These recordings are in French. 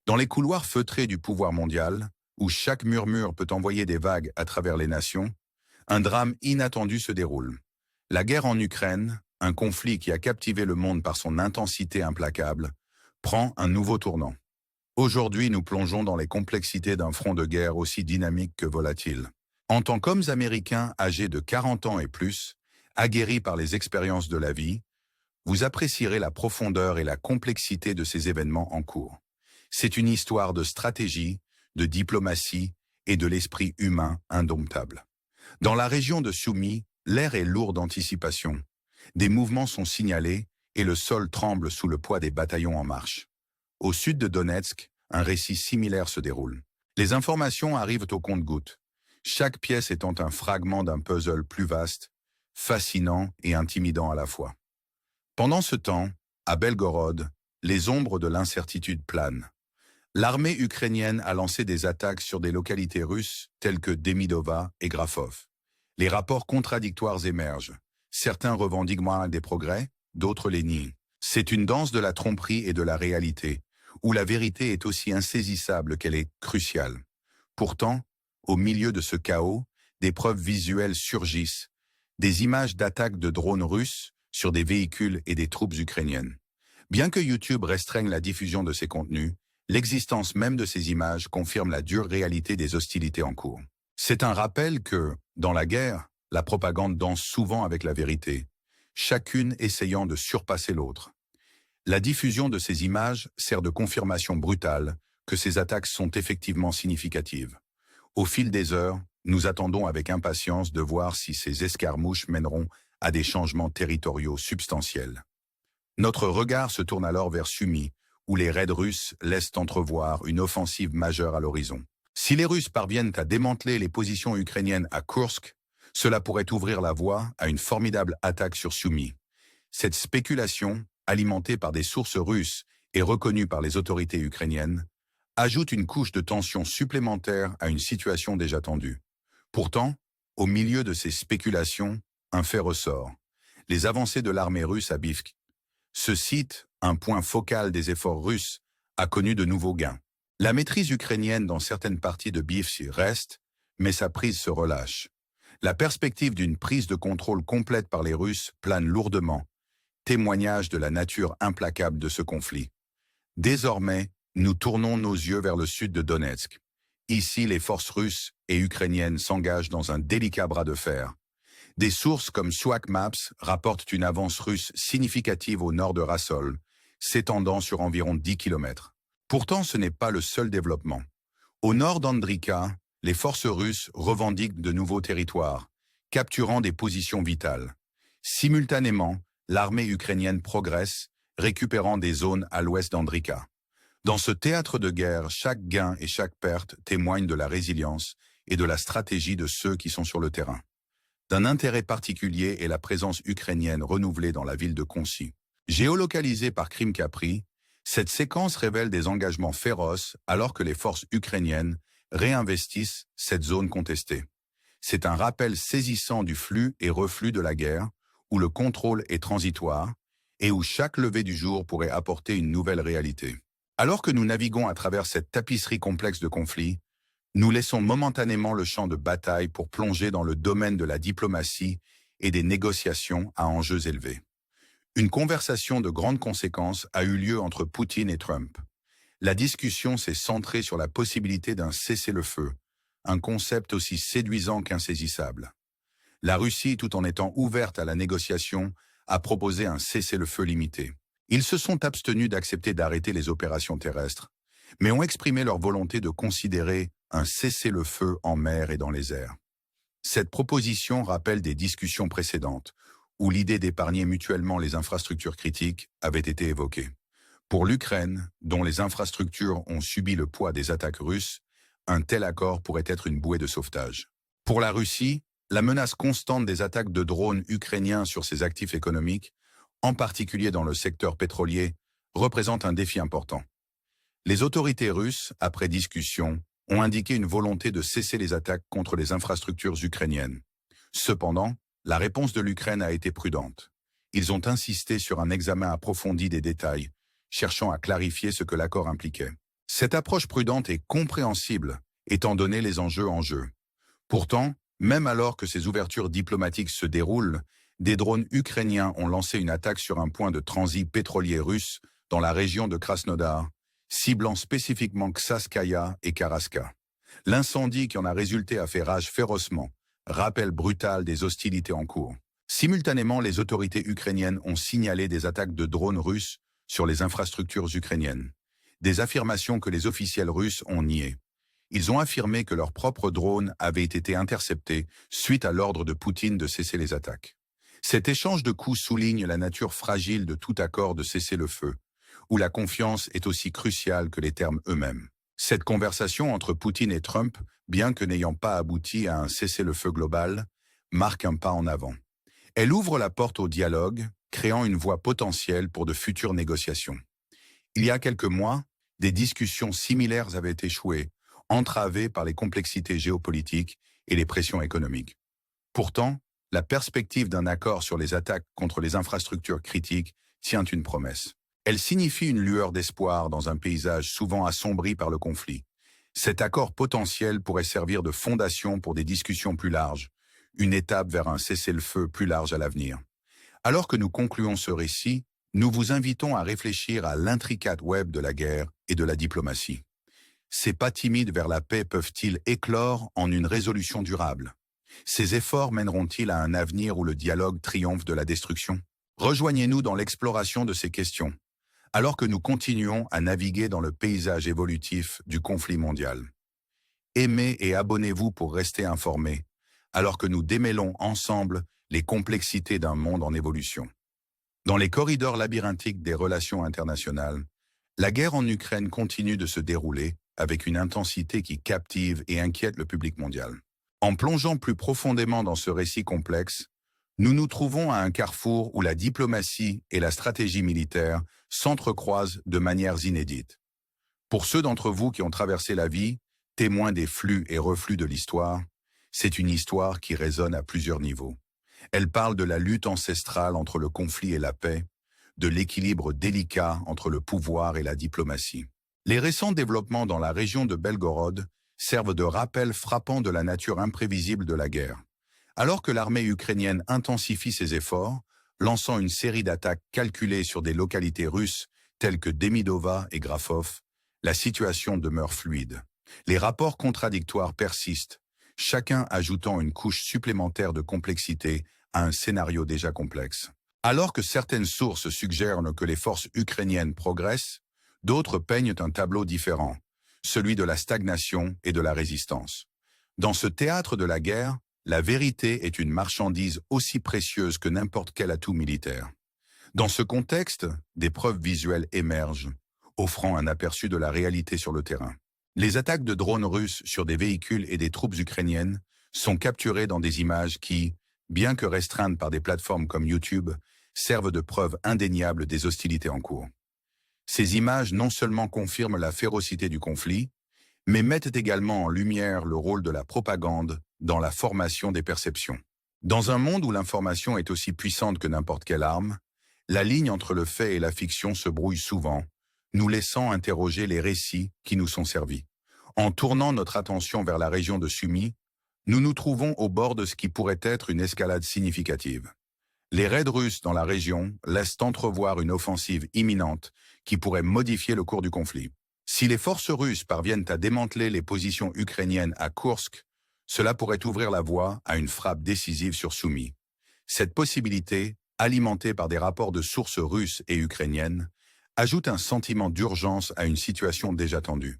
Dans les couloirs feutrés du pouvoir mondial, où chaque murmure peut envoyer des vagues à travers les nations, un drame inattendu se déroule. La guerre en Ukraine, un conflit qui a captivé le monde par son intensité implacable, prend un nouveau tournant. Aujourd'hui, nous plongeons dans les complexités d'un front de guerre aussi dynamique que volatile. En tant qu'hommes américains âgés de 40 ans et plus, aguerris par les expériences de la vie, vous apprécierez la profondeur et la complexité de ces événements en cours. C'est une histoire de stratégie, de diplomatie et de l'esprit humain indomptable. Dans la région de Soumy, l'air est lourd d'anticipation. Des mouvements sont signalés et le sol tremble sous le poids des bataillons en marche. Au sud de Donetsk, un récit similaire se déroule. Les informations arrivent au compte-gouttes, chaque pièce étant un fragment d'un puzzle plus vaste, fascinant et intimidant à la fois. Pendant ce temps, à Belgorod, les ombres de l'incertitude planent. L'armée ukrainienne a lancé des attaques sur des localités russes telles que Demidova et Grafov. Les rapports contradictoires émergent. Certains revendiquent moins des progrès, d'autres les nient. C'est une danse de la tromperie et de la réalité, où la vérité est aussi insaisissable qu'elle est cruciale. Pourtant, au milieu de ce chaos, des preuves visuelles surgissent, des images d'attaques de drones russes sur des véhicules et des troupes ukrainiennes. Bien que YouTube restreigne la diffusion de ces contenus, l'existence même de ces images confirme la dure réalité des hostilités en cours. C'est un rappel que, dans la guerre, la propagande danse souvent avec la vérité, chacune essayant de surpasser l'autre. La diffusion de ces images sert de confirmation brutale que ces attaques sont effectivement significatives. Au fil des heures, nous attendons avec impatience de voir si ces escarmouches mèneront à des changements territoriaux substantiels. Notre regard se tourne alors vers Soumy, où les raids russes laissent entrevoir une offensive majeure à l'horizon. Si les Russes parviennent à démanteler les positions ukrainiennes à Kursk, cela pourrait ouvrir la voie à une formidable attaque sur Soumy. Cette spéculation, alimentée par des sources russes et reconnue par les autorités ukrainiennes, ajoute une couche de tension supplémentaire à une situation déjà tendue. Pourtant, au milieu de ces spéculations, un fait ressort. Les avancées de l'armée russe à Bivsk. Ce site, un point focal des efforts russes, a connu de nouveaux gains. La maîtrise ukrainienne dans certaines parties de Bivsk reste, mais sa prise se relâche. La perspective d'une prise de contrôle complète par les Russes plane lourdement, témoignage de la nature implacable de ce conflit. Désormais, nous tournons nos yeux vers le sud de Donetsk. Ici, les forces russes et ukrainiennes s'engagent dans un délicat bras de fer. Des sources comme Swak Maps rapportent une avance russe significative au nord de Rassol, s'étendant sur environ 10 km. Pourtant, ce n'est pas le seul développement. Au nord d'Andrika, les forces russes revendiquent de nouveaux territoires, capturant des positions vitales. Simultanément, l'armée ukrainienne progresse, récupérant des zones à l'ouest d'Andrika. Dans ce théâtre de guerre, chaque gain et chaque perte témoignent de la résilience et de la stratégie de ceux qui sont sur le terrain. D'un intérêt particulier est la présence ukrainienne renouvelée dans la ville de Koncy. Géolocalisée par Crime Capri, cette séquence révèle des engagements féroces alors que les forces ukrainiennes réinvestissent cette zone contestée. C'est un rappel saisissant du flux et reflux de la guerre, où le contrôle est transitoire et où chaque lever du jour pourrait apporter une nouvelle réalité. Alors que nous naviguons à travers cette tapisserie complexe de conflits, nous laissons momentanément le champ de bataille pour plonger dans le domaine de la diplomatie et des négociations à enjeux élevés. Une conversation de grandes conséquences a eu lieu entre Poutine et Trump. La discussion s'est centrée sur la possibilité d'un cessez-le-feu, un concept aussi séduisant qu'insaisissable. La Russie, tout en étant ouverte à la négociation, a proposé un cessez-le-feu limité. Ils se sont abstenus d'accepter d'arrêter les opérations terrestres, mais ont exprimé leur volonté de considérer un cessez-le-feu en mer et dans les airs. Cette proposition rappelle des discussions précédentes, où l'idée d'épargner mutuellement les infrastructures critiques avait été évoquée. Pour l'Ukraine, dont les infrastructures ont subi le poids des attaques russes, un tel accord pourrait être une bouée de sauvetage. Pour la Russie, la menace constante des attaques de drones ukrainiens sur ses actifs économiques, en particulier dans le secteur pétrolier, représente un défi important. Les autorités russes, après discussion, ont indiqué une volonté de cesser les attaques contre les infrastructures ukrainiennes. Cependant, la réponse de l'Ukraine a été prudente. Ils ont insisté sur un examen approfondi des détails, cherchant à clarifier ce que l'accord impliquait. Cette approche prudente est compréhensible, étant donné les enjeux en jeu. Pourtant, même alors que ces ouvertures diplomatiques se déroulent, des drones ukrainiens ont lancé une attaque sur un point de transit pétrolier russe dans la région de Krasnodar, ciblant spécifiquement Ksaskaya et Karaska. L'incendie qui en a résulté a fait rage férocement, rappel brutal des hostilités en cours. Simultanément, les autorités ukrainiennes ont signalé des attaques de drones russes sur les infrastructures ukrainiennes. Des affirmations que les officiels russes ont niées. Ils ont affirmé que leurs propres drones avaient été interceptés suite à l'ordre de Poutine de cesser les attaques. Cet échange de coups souligne la nature fragile de tout accord de cessez-le-feu, où la confiance est aussi cruciale que les termes eux-mêmes. Cette conversation entre Poutine et Trump, bien que n'ayant pas abouti à un cessez-le-feu global, marque un pas en avant. Elle ouvre la porte au dialogue, créant une voie potentielle pour de futures négociations. Il y a quelques mois, des discussions similaires avaient échoué, entravées par les complexités géopolitiques et les pressions économiques. Pourtant, la perspective d'un accord sur les attaques contre les infrastructures critiques tient une promesse. Elle signifie une lueur d'espoir dans un paysage souvent assombri par le conflit. Cet accord potentiel pourrait servir de fondation pour des discussions plus larges, une étape vers un cessez-le-feu plus large à l'avenir. Alors que nous concluons ce récit, nous vous invitons à réfléchir à l'intricate web de la guerre et de la diplomatie. Ces pas timides vers la paix peuvent-ils éclore en une résolution durable? Ces efforts mèneront-ils à un avenir où le dialogue triomphe de la destruction? Rejoignez-nous dans l'exploration de ces questions, alors que nous continuons à naviguer dans le paysage évolutif du conflit mondial. Aimez et abonnez-vous pour rester informés, alors que nous démêlons ensemble les complexités d'un monde en évolution. Dans les corridors labyrinthiques des relations internationales, la guerre en Ukraine continue de se dérouler avec une intensité qui captive et inquiète le public mondial. En plongeant plus profondément dans ce récit complexe, nous nous trouvons à un carrefour où la diplomatie et la stratégie militaire s'entrecroisent de manières inédites. Pour ceux d'entre vous qui ont traversé la vie, témoins des flux et reflux de l'histoire, c'est une histoire qui résonne à plusieurs niveaux. Elle parle de la lutte ancestrale entre le conflit et la paix, de l'équilibre délicat entre le pouvoir et la diplomatie. Les récents développements dans la région de Belgorod servent de rappel frappant de la nature imprévisible de la guerre. Alors que l'armée ukrainienne intensifie ses efforts, lançant une série d'attaques calculées sur des localités russes telles que Demidova et Grafov, la situation demeure fluide. Les rapports contradictoires persistent, chacun ajoutant une couche supplémentaire de complexité à un scénario déjà complexe. Alors que certaines sources suggèrent que les forces ukrainiennes progressent, d'autres peignent un tableau différent, celui de la stagnation et de la résistance. Dans ce théâtre de la guerre, la vérité est une marchandise aussi précieuse que n'importe quel atout militaire. Dans ce contexte, des preuves visuelles émergent, offrant un aperçu de la réalité sur le terrain. Les attaques de drones russes sur des véhicules et des troupes ukrainiennes sont capturées dans des images qui, bien que restreintes par des plateformes comme YouTube, servent de preuve indéniable des hostilités en cours. Ces images non seulement confirment la férocité du conflit, mais mettent également en lumière le rôle de la propagande dans la formation des perceptions. Dans un monde où l'information est aussi puissante que n'importe quelle arme, la ligne entre le fait et la fiction se brouille souvent, nous laissant interroger les récits qui nous sont servis. En tournant notre attention vers la région de Sumy, nous nous trouvons au bord de ce qui pourrait être une escalade significative. Les raids russes dans la région laissent entrevoir une offensive imminente qui pourrait modifier le cours du conflit. Si les forces russes parviennent à démanteler les positions ukrainiennes à Koursk, cela pourrait ouvrir la voie à une frappe décisive sur Sumy. Cette possibilité, alimentée par des rapports de sources russes et ukrainiennes, ajoute un sentiment d'urgence à une situation déjà tendue.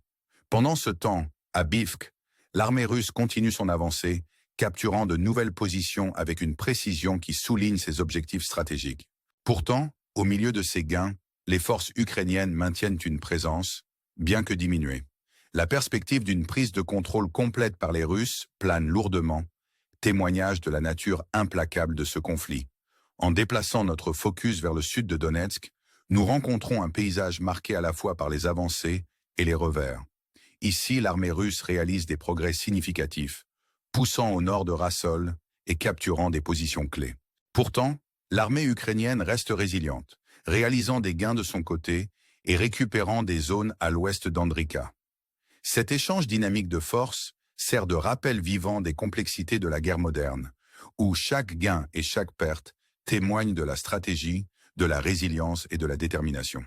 Pendant ce temps, à Bivk, l'armée russe continue son avancée, capturant de nouvelles positions avec une précision qui souligne ses objectifs stratégiques. Pourtant, au milieu de ces gains, les forces ukrainiennes maintiennent une présence, bien que diminuée. La perspective d'une prise de contrôle complète par les Russes plane lourdement, témoignage de la nature implacable de ce conflit. En déplaçant notre focus vers le sud de Donetsk, nous rencontrons un paysage marqué à la fois par les avancées et les revers. Ici, l'armée russe réalise des progrès significatifs, poussant au nord de Rassol et capturant des positions clés. Pourtant, l'armée ukrainienne reste résiliente, réalisant des gains de son côté et récupérant des zones à l'ouest d'Andrika. Cet échange dynamique de force sert de rappel vivant des complexités de la guerre moderne, où chaque gain et chaque perte témoignent de la stratégie, de la résilience et de la détermination.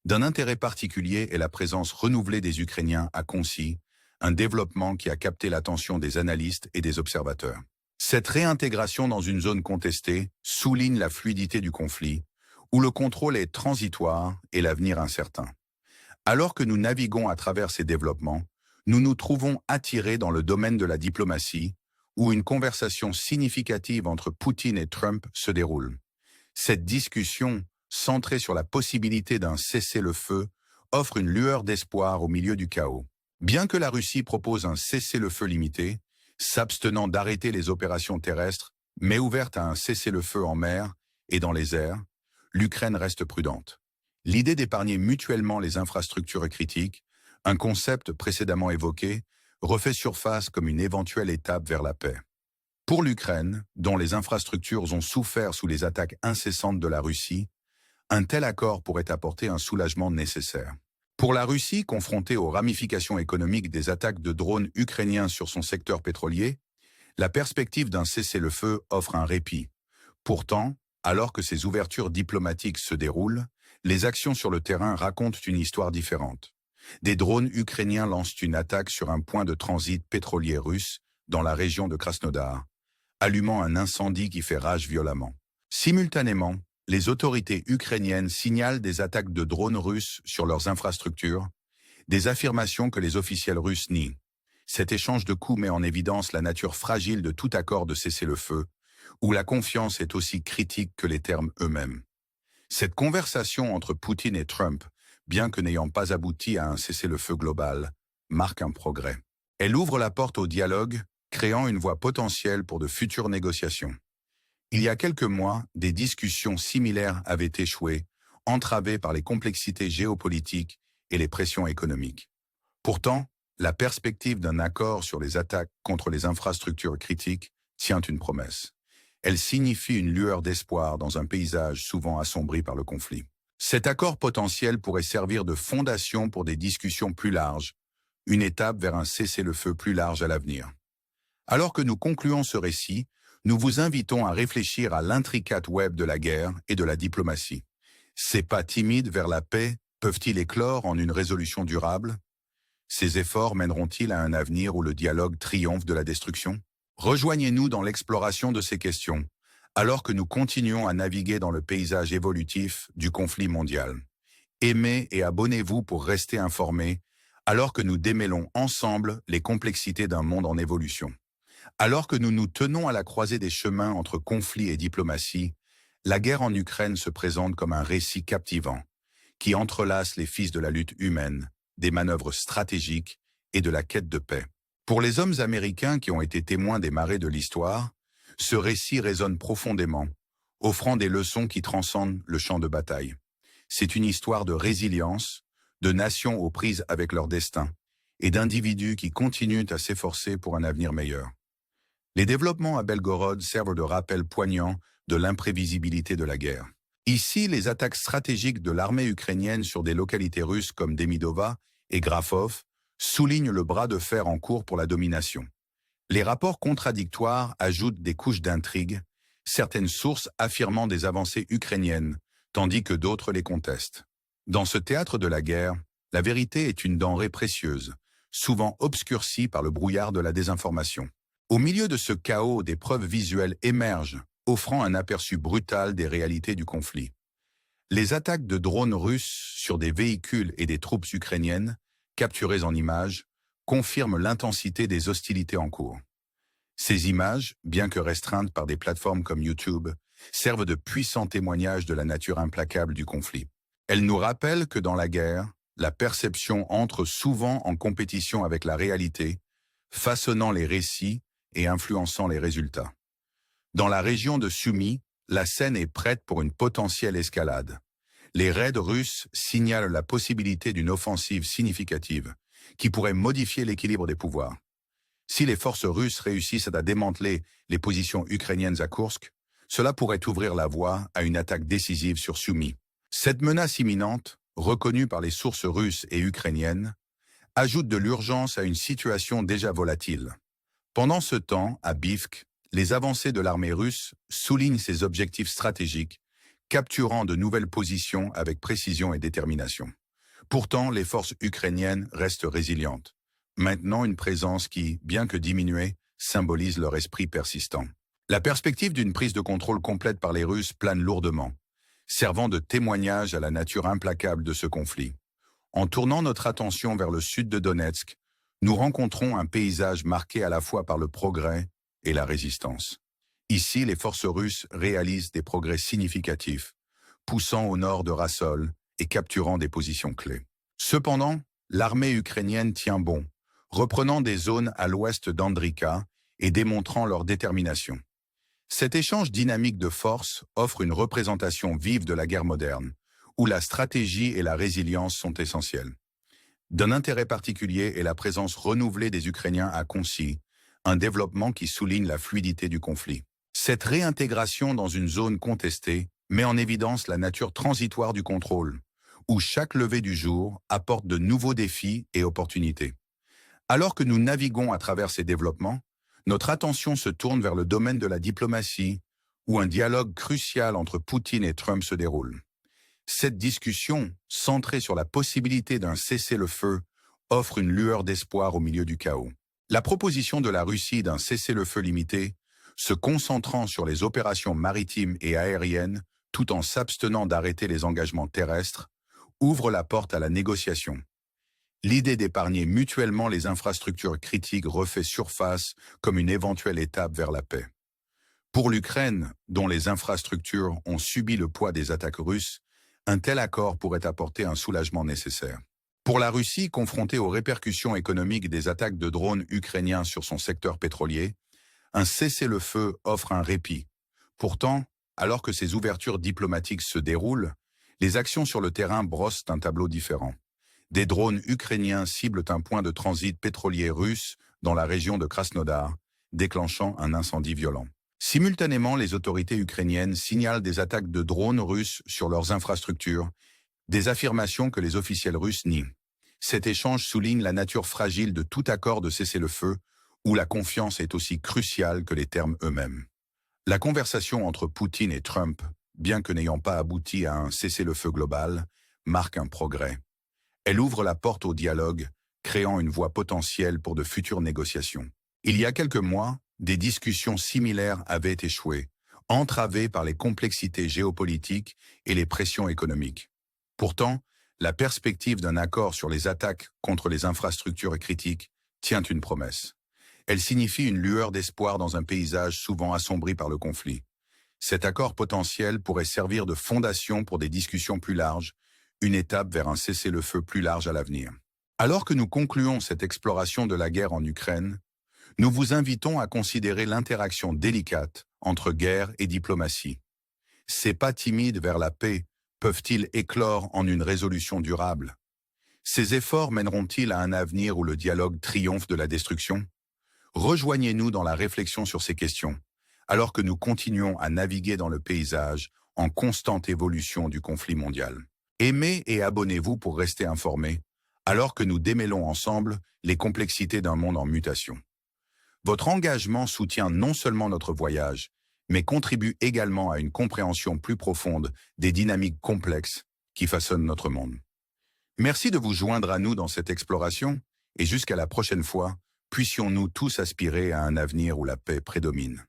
D'un intérêt particulier est la présence renouvelée des Ukrainiens à Concy, un développement qui a capté l'attention des analystes et des observateurs. Cette réintégration dans une zone contestée souligne la fluidité du conflit, où le contrôle est transitoire et l'avenir incertain. Alors que nous naviguons à travers ces développements, nous nous trouvons attirés dans le domaine de la diplomatie, où une conversation significative entre Poutine et Trump se déroule. Cette discussion, centrée sur la possibilité d'un cessez-le-feu, offre une lueur d'espoir au milieu du chaos. Bien que la Russie propose un cessez-le-feu limité, s'abstenant d'arrêter les opérations terrestres, mais ouverte à un cessez-le-feu en mer et dans les airs, l'Ukraine reste prudente. L'idée d'épargner mutuellement les infrastructures critiques, un concept précédemment évoqué, refait surface comme une éventuelle étape vers la paix. Pour l'Ukraine, dont les infrastructures ont souffert sous les attaques incessantes de la Russie, un tel accord pourrait apporter un soulagement nécessaire. Pour la Russie, confrontée aux ramifications économiques des attaques de drones ukrainiens sur son secteur pétrolier, la perspective d'un cessez-le-feu offre un répit. Pourtant, alors que ces ouvertures diplomatiques se déroulent, les actions sur le terrain racontent une histoire différente. Des drones ukrainiens lancent une attaque sur un point de transit pétrolier russe dans la région de Krasnodar, allumant un incendie qui fait rage violemment. Simultanément, les autorités ukrainiennes signalent des attaques de drones russes sur leurs infrastructures, des affirmations que les officiels russes nient. Cet échange de coups met en évidence la nature fragile de tout accord de cessez-le-feu, où la confiance est aussi critique que les termes eux-mêmes. Cette conversation entre Poutine et Trump, bien que n'ayant pas abouti à un cessez-le-feu global, marque un progrès. Elle ouvre la porte au dialogue, créant une voie potentielle pour de futures négociations. Il y a quelques mois, des discussions similaires avaient échoué, entravées par les complexités géopolitiques et les pressions économiques. Pourtant, la perspective d'un accord sur les attaques contre les infrastructures critiques tient une promesse. Elle signifie une lueur d'espoir dans un paysage souvent assombri par le conflit. Cet accord potentiel pourrait servir de fondation pour des discussions plus larges, une étape vers un cessez-le-feu plus large à l'avenir. Alors que nous concluons ce récit, nous vous invitons à réfléchir à l'intricate web de la guerre et de la diplomatie. Ces pas timides vers la paix peuvent-ils éclore en une résolution durable? Ces efforts mèneront-ils à un avenir où le dialogue triomphe de la destruction? Rejoignez-nous dans l'exploration de ces questions, alors que nous continuons à naviguer dans le paysage évolutif du conflit mondial. Aimez et abonnez-vous pour rester informés, alors que nous démêlons ensemble les complexités d'un monde en évolution. Alors que nous nous tenons à la croisée des chemins entre conflit et diplomatie, la guerre en Ukraine se présente comme un récit captivant, qui entrelace les fils de la lutte humaine, des manœuvres stratégiques et de la quête de paix. Pour les hommes américains qui ont été témoins des marées de l'histoire, ce récit résonne profondément, offrant des leçons qui transcendent le champ de bataille. C'est une histoire de résilience, de nations aux prises avec leur destin, et d'individus qui continuent à s'efforcer pour un avenir meilleur. Les développements à Belgorod servent de rappel poignant de l'imprévisibilité de la guerre. Ici, les attaques stratégiques de l'armée ukrainienne sur des localités russes comme Demidova et Grafov soulignent le bras de fer en cours pour la domination. Les rapports contradictoires ajoutent des couches d'intrigue, certaines sources affirmant des avancées ukrainiennes, tandis que d'autres les contestent. Dans ce théâtre de la guerre, la vérité est une denrée précieuse, souvent obscurcie par le brouillard de la désinformation. Au milieu de ce chaos, des preuves visuelles émergent, offrant un aperçu brutal des réalités du conflit. Les attaques de drones russes sur des véhicules et des troupes ukrainiennes, capturées en images, confirment l'intensité des hostilités en cours. Ces images, bien que restreintes par des plateformes comme YouTube, servent de puissants témoignages de la nature implacable du conflit. Elles nous rappellent que dans la guerre, la perception entre souvent en compétition avec la réalité, façonnant les récits et influençant les résultats. Dans la région de Sumy, la scène est prête pour une potentielle escalade. Les raids russes signalent la possibilité d'une offensive significative, qui pourrait modifier l'équilibre des pouvoirs. Si les forces russes réussissent à démanteler les positions ukrainiennes à Koursk, cela pourrait ouvrir la voie à une attaque décisive sur Sumy. Cette menace imminente reconnu par les sources russes et ukrainiennes, ajoute de l'urgence à une situation déjà volatile. Pendant ce temps, à Bivk, les avancées de l'armée russe soulignent ses objectifs stratégiques, capturant de nouvelles positions avec précision et détermination. Pourtant, les forces ukrainiennes restent résilientes, maintenant une présence qui, bien que diminuée, symbolise leur esprit persistant. La perspective d'une prise de contrôle complète par les Russes plane lourdement, servant de témoignage à la nature implacable de ce conflit. En tournant notre attention vers le sud de Donetsk, nous rencontrons un paysage marqué à la fois par le progrès et la résistance. Ici, les forces russes réalisent des progrès significatifs, poussant au nord de Rassol et capturant des positions clés. Cependant, l'armée ukrainienne tient bon, reprenant des zones à l'ouest d'Andrika et démontrant leur détermination. Cet échange dynamique de forces offre une représentation vive de la guerre moderne, où la stratégie et la résilience sont essentielles. D'un intérêt particulier est la présence renouvelée des Ukrainiens à Koncy, un développement qui souligne la fluidité du conflit. Cette réintégration dans une zone contestée met en évidence la nature transitoire du contrôle, où chaque lever du jour apporte de nouveaux défis et opportunités. Alors que nous naviguons à travers ces développements, notre attention se tourne vers le domaine de la diplomatie, où un dialogue crucial entre Poutine et Trump se déroule. Cette discussion, centrée sur la possibilité d'un cessez-le-feu, offre une lueur d'espoir au milieu du chaos. La proposition de la Russie d'un cessez-le-feu limité, se concentrant sur les opérations maritimes et aériennes, tout en s'abstenant d'arrêter les engagements terrestres, ouvre la porte à la négociation. L'idée d'épargner mutuellement les infrastructures critiques refait surface comme une éventuelle étape vers la paix. Pour l'Ukraine, dont les infrastructures ont subi le poids des attaques russes, un tel accord pourrait apporter un soulagement nécessaire. Pour la Russie, confrontée aux répercussions économiques des attaques de drones ukrainiens sur son secteur pétrolier, un cessez-le-feu offre un répit. Pourtant, alors que ces ouvertures diplomatiques se déroulent, les actions sur le terrain brossent un tableau différent. Des drones ukrainiens ciblent un point de transit pétrolier russe dans la région de Krasnodar, déclenchant un incendie violent. Simultanément, les autorités ukrainiennes signalent des attaques de drones russes sur leurs infrastructures, des affirmations que les officiels russes nient. Cet échange souligne la nature fragile de tout accord de cessez-le-feu, où la confiance est aussi cruciale que les termes eux-mêmes. La conversation entre Poutine et Trump, bien que n'ayant pas abouti à un cessez-le-feu global, marque un progrès. Elle ouvre la porte au dialogue, créant une voie potentielle pour de futures négociations. Il y a quelques mois, des discussions similaires avaient échoué, entravées par les complexités géopolitiques et les pressions économiques. Pourtant, la perspective d'un accord sur les attaques contre les infrastructures critiques tient une promesse. Elle signifie une lueur d'espoir dans un paysage souvent assombri par le conflit. Cet accord potentiel pourrait servir de fondation pour des discussions plus larges, une étape vers un cessez-le-feu plus large à l'avenir. Alors que nous concluons cette exploration de la guerre en Ukraine, nous vous invitons à considérer l'interaction délicate entre guerre et diplomatie. Ces pas timides vers la paix peuvent-ils éclore en une résolution durable? Ces efforts mèneront-ils à un avenir où le dialogue triomphe de la destruction? Rejoignez-nous dans la réflexion sur ces questions, alors que nous continuons à naviguer dans le paysage en constante évolution du conflit mondial. Aimez et abonnez-vous pour rester informés, alors que nous démêlons ensemble les complexités d'un monde en mutation. Votre engagement soutient non seulement notre voyage, mais contribue également à une compréhension plus profonde des dynamiques complexes qui façonnent notre monde. Merci de vous joindre à nous dans cette exploration, et jusqu'à la prochaine fois, puissions-nous tous aspirer à un avenir où la paix prédomine.